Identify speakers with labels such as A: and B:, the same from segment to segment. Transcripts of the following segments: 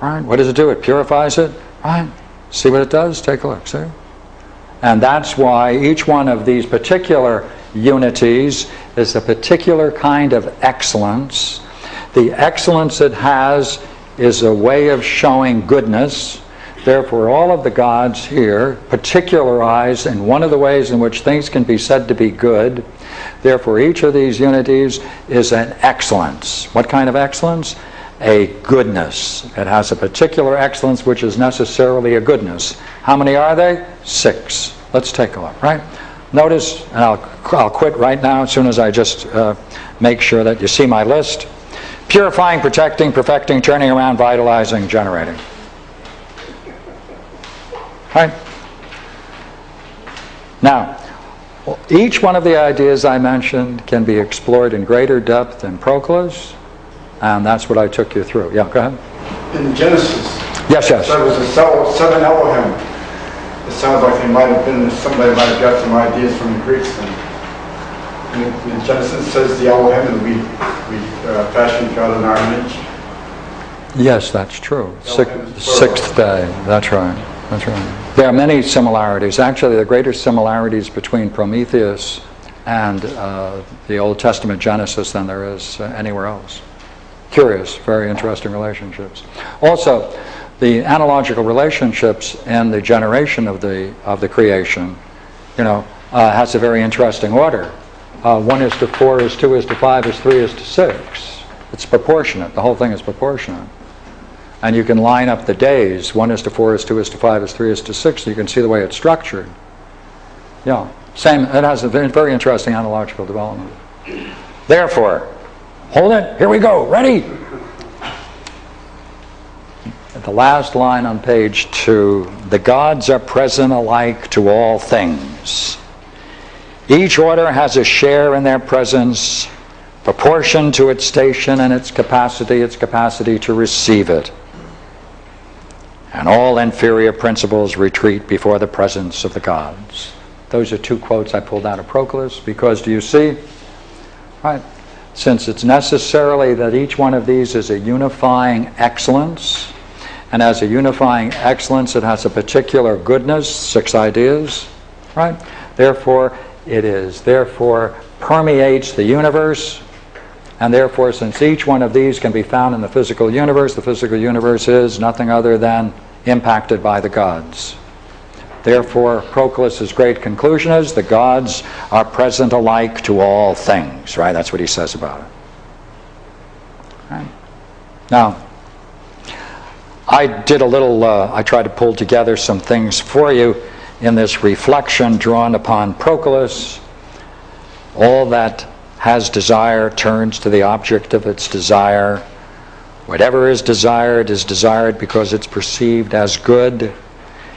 A: Right? What does it do? It purifies it. Right? See what it does? Take a look. See? And that's why each one of these particular unities is a particular kind of excellence. The excellence it has is a way of showing goodness. Therefore, all of the gods here particularize in one of the ways in which things can be said to be good. Therefore, each of these unities is an excellence. What kind of excellence? A goodness. It has a particular excellence which is necessarily a goodness. How many are they? 6. Let's take a look, right? Notice, and I'll quit right now as soon as I just make sure that you see my list. Purifying, protecting, perfecting, turning around, vitalizing, generating. Right? Now, each one of the ideas I mentioned can be explored in greater depth in Proclus, and that's what I took you through. Yeah, go ahead.
B: In Genesis,
A: yes.
B: There was a 7 Elohim. It sounds like they might have been, somebody might have got some ideas from the Greeks. And in Genesis it says the Elohim, and we fashioned God in our image.
A: Yes, that's true. Sixth day. That's right. That's right. There are many similarities. Actually, the greatest similarities between Prometheus and the Old Testament Genesis than there is anywhere else. Curious, very interesting relationships. Also, the analogical relationships in the generation of the creation, has a very interesting order. 1:4 is 2:5 is 3:6. It's proportionate. The whole thing is proportionate. And you can line up the days. 1:4 is 2:5 is 3:6. So you can see the way it's structured. Yeah, same. It has a very interesting analogical development. Therefore, hold it. Here we go. Ready? At the last line on page 2, the gods are present alike to all things. Each order has a share in their presence, proportioned to its station and its capacity to receive it. And all inferior principles retreat before the presence of the gods. Those are 2 quotes I pulled out of Proclus, because, do you see? Right. Since it's necessarily that each one of these is a unifying excellence, and as a unifying excellence it has a particular goodness, 6 ideas, right? Therefore, permeates the universe, and therefore, since each one of these can be found in the physical universe is nothing other than impacted by the gods. Therefore, Proclus's great conclusion is the gods are present alike to all things, right? That's what he says about it. Right. Now, I did a little, I tried to pull together some things for you in this reflection drawn upon Proclus. All that has desire turns to the object of its desire. Whatever is desired because it's perceived as good.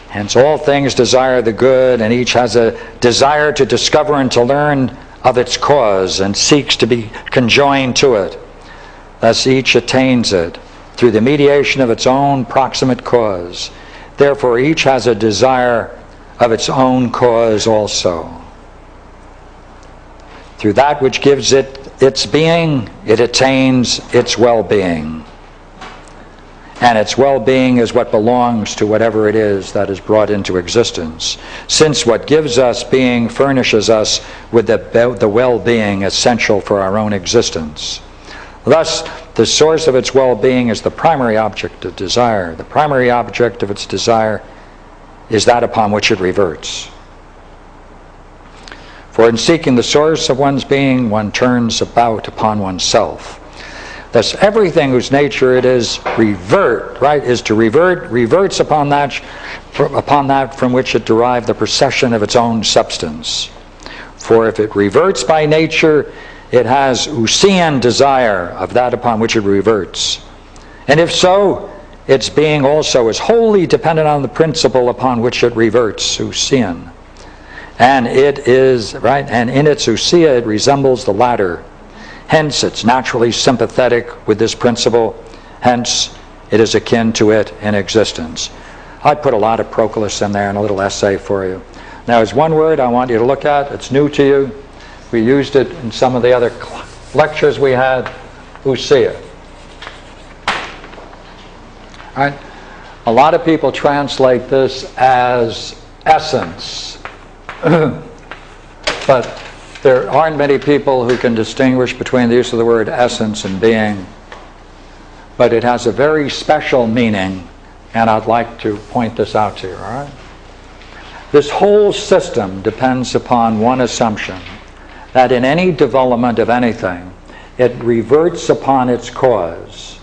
A: Hence all things desire the good, and each has a desire to discover and to learn of its cause, and seeks to be conjoined to it. Thus each attains it through the mediation of its own proximate cause. Therefore each has a desire of its own cause also. Through that which gives it its being, it attains its well-being. And its well-being is what belongs to whatever it is that is brought into existence. Since what gives us being furnishes us with the well-being essential for our own existence. Thus, the source of its well-being is the primary object of desire. The primary object of its desire is that upon which it reverts. For in seeking the source of one's being, one turns about upon oneself. Thus everything whose nature it is is to revert, reverts upon that from which it derived the procession of its own substance. For if it reverts by nature, it has ousian desire of that upon which it reverts. And if so, its being also is wholly dependent on the principle upon which it reverts, ousian. And it is, and in its ousia it resembles the latter. Hence it's naturally sympathetic with this principle. Hence it is akin to it in existence. I put a lot of Proclus in there in a little essay for you. Now there's one word I want you to look at. It's new to you. We used it in some of the other lectures we had, ousia. Right? A lot of people translate this as essence. But there aren't many people who can distinguish between the use of the word essence and being. But it has a very special meaning, and I'd like to point this out to you, all right? This whole system depends upon one assumption, that in any development of anything, it reverts upon its cause.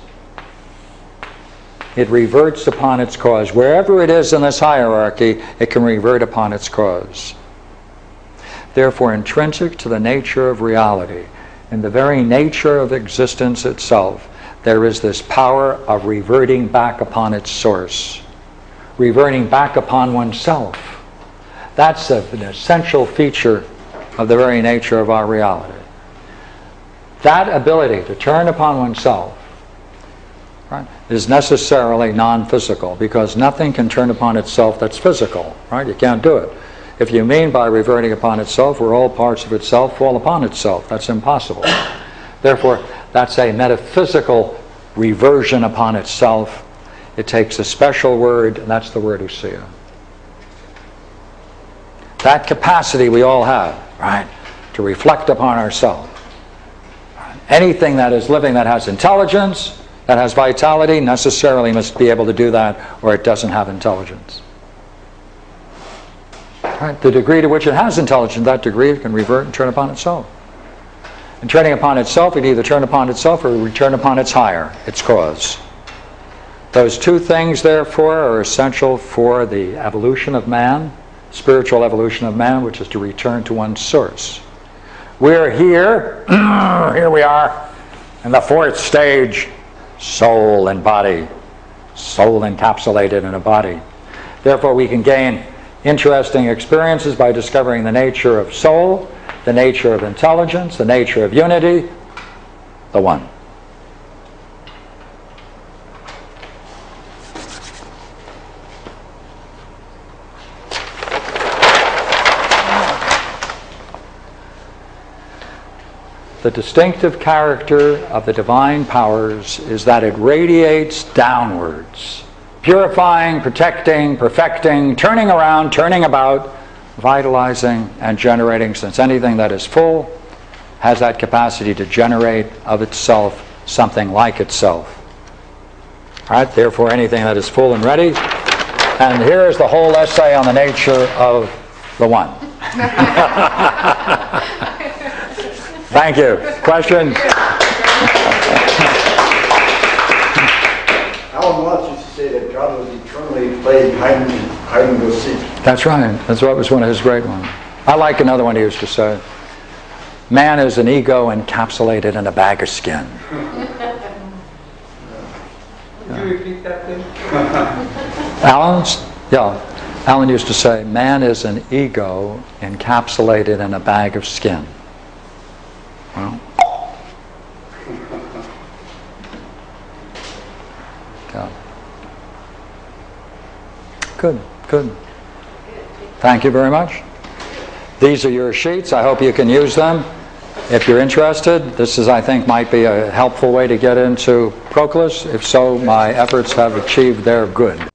A: It reverts upon its cause. Wherever it is in this hierarchy, it can revert upon its cause. Therefore, intrinsic to the nature of reality, in the very nature of existence itself, there is this power of reverting back upon its source, reverting back upon oneself. That's an essential feature of the very nature of our reality. That ability to turn upon oneself, right, is necessarily non-physical, because nothing can turn upon itself that's physical, right? You can't do it. If you mean by reverting upon itself, where all parts of itself fall upon itself, that's impossible. Therefore, that's a metaphysical reversion upon itself. It takes a special word, and that's the word ousia. That capacity we all have, right, to reflect upon ourselves. Anything that is living that has intelligence, that has vitality, necessarily must be able to do that, or it doesn't have intelligence. Right? The degree to which it has intelligence, that degree it can revert and turn upon itself. And turning upon itself, it either turn upon itself or return upon its higher, its cause. Those two things, therefore, are essential for the evolution of man, spiritual evolution of man, which is to return to one's source. We're here, here we are, in the fourth stage, soul and body, soul encapsulated in a body. Therefore, we can gain interesting experiences by discovering the nature of soul, the nature of intelligence, the nature of unity, the one. The distinctive character of the divine powers is that it radiates downwards, purifying, protecting, perfecting, turning around, turning about, vitalizing, and generating, since anything that is full has that capacity to generate of itself something like itself. All right, therefore anything that is full and ready. And here is the whole essay on the nature of the one. Thank you. Questions?
B: Alan Watts used to say that God was eternally playing hide and go seek.
A: That's right. That's what was one of his great ones. I like another one he used to say. Man is an ego encapsulated in a bag of skin.
C: Would you repeat that, please?
A: Alan used to say, man is an ego encapsulated in a bag of skin. Well, yeah. Good, good. Thank you very much. These are your sheets. I hope you can use them. If you're interested, this is, I think, might be a helpful way to get into Proclus. If so, my efforts have achieved their good.